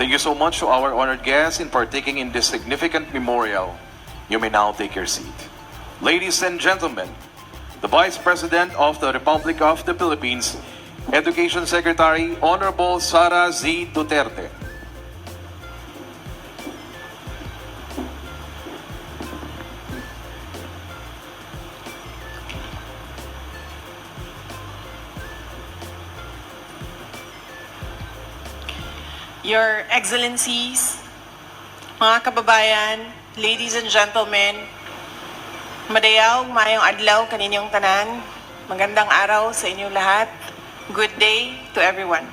Thank you so much to our honored guests in partaking in this significant memorial. You may now take your seat. Ladies and gentlemen, the Vice President of the Republic of the Philippines, Education Secretary Honorable Sara Z. Duterte. Your Excellencies, mga kababayan, ladies and gentlemen, madayaw, mayong adlaw kaninyong tanan, magandang araw sa inyong lahat, good day to everyone.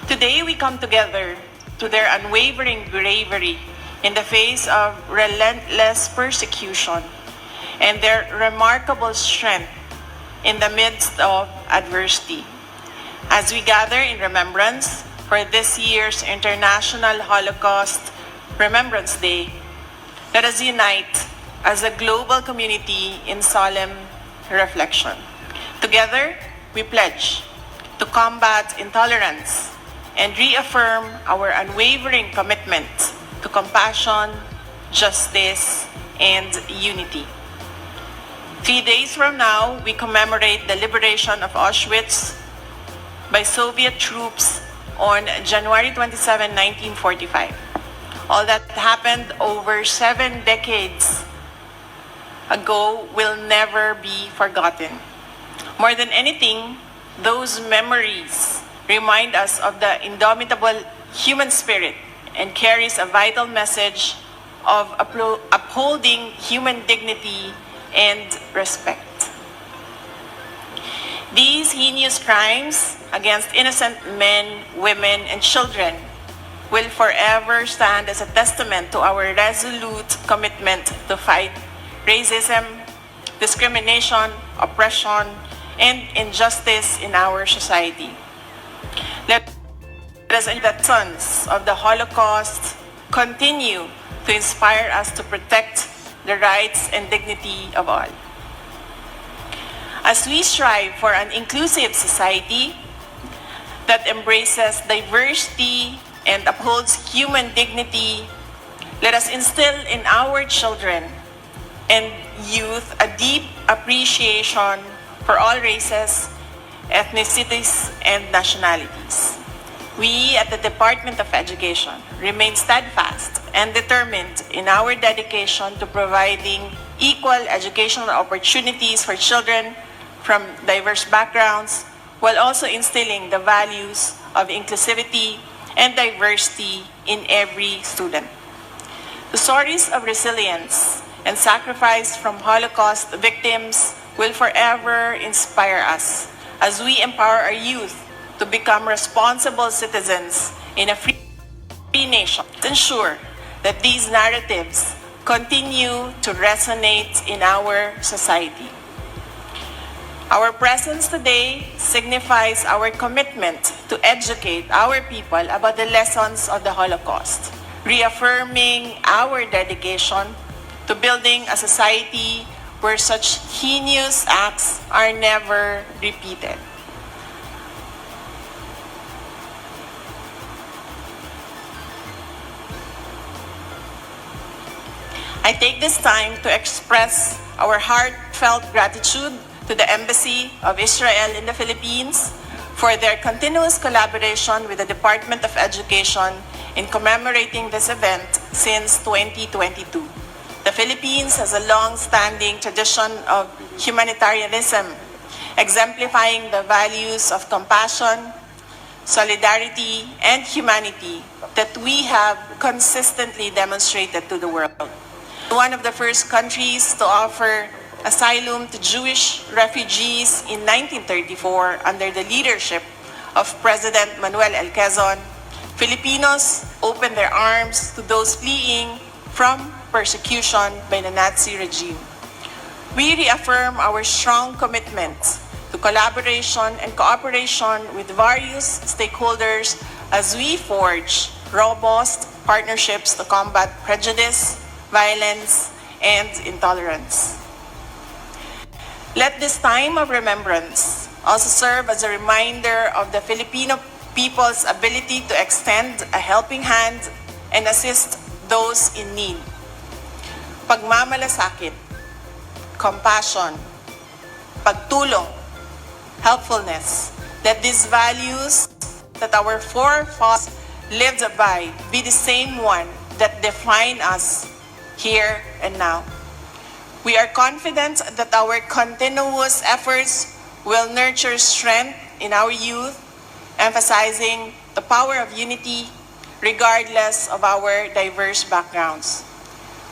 Today we come together to their unwavering bravery in the face of relentless persecution and their remarkable strength in the midst of adversity. As we gather in remembrance for this year's International Holocaust Remembrance Day, let us unite as a global community in solemn reflection. Together, we pledge to combat intolerance and reaffirm our unwavering commitment to compassion, justice, and unity. 3 days from now, we commemorate the liberation of Auschwitz by Soviet troops on January 27, 1945. All that happened over 7 decades ago will never be forgotten. More than anything, those memories remind us of the indomitable human spirit and carries a vital message of upholding human dignity and respect. These heinous crimes against innocent men, women, and children will forever stand as a testament to our resolute commitment to fight racism, discrimination, oppression, and injustice in our society. Let us and the sons of the Holocaust continue to inspire us to protect the rights and dignity of all. As we strive for an inclusive society that embraces diversity and upholds human dignity, let us instill in our children and youth a deep appreciation for all races, ethnicities, and nationalities. We at the Department of Education remain steadfast and determined in our dedication to providing equal educational opportunities for children from diverse backgrounds, while also instilling the values of inclusivity and diversity in every student. The stories of resilience and sacrifice from Holocaust victims will forever inspire us as we empower our youth to become responsible citizens in a free nation. Ensure that these narratives continue to resonate in our society. Our presence today signifies our commitment to educate our people about the lessons of the Holocaust, reaffirming our dedication to building a society where such heinous acts are never repeated. I take this time to express our heartfelt gratitude to the Embassy of Israel in the Philippines for their continuous collaboration with the Department of Education in commemorating this event since 2022. The Philippines has a long-standing tradition of humanitarianism, exemplifying the values of compassion, solidarity, and humanity that we have consistently demonstrated to the world. One of the first countries to offer asylum to Jewish refugees in 1934 under the leadership of President Manuel L. Quezon, Filipinos opened their arms to those fleeing from persecution by the Nazi regime. We reaffirm our strong commitment to collaboration and cooperation with various stakeholders as we forge robust partnerships to combat prejudice, violence, and intolerance. Let this time of remembrance also serve as a reminder of the Filipino people's ability to extend a helping hand and assist those in need. Pagmamalasakit, compassion, pagtulong, helpfulness. Let these values that our forefathers lived by be the same one that define us here and now. We are confident that our continuous efforts will nurture strength in our youth, emphasizing the power of unity regardless of our diverse backgrounds.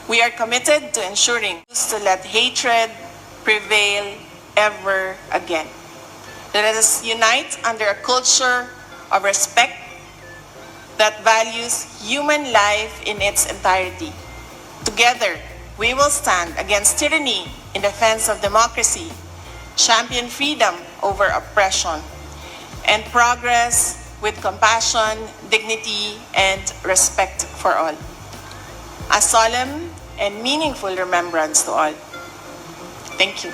We are committed to ensuring to let hatred prevail ever again. Let us unite under a culture of respect that values human life in its entirety. Together, we will stand against tyranny in defense of democracy, champion freedom over oppression, and progress with compassion, dignity, and respect for all. A solemn and meaningful remembrance to all. Thank you.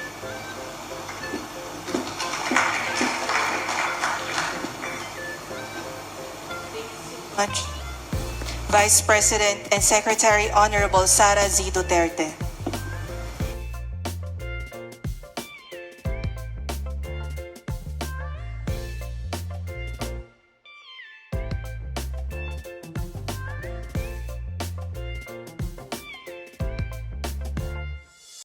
Vice President and Secretary Honorable Sara Z. Duterte.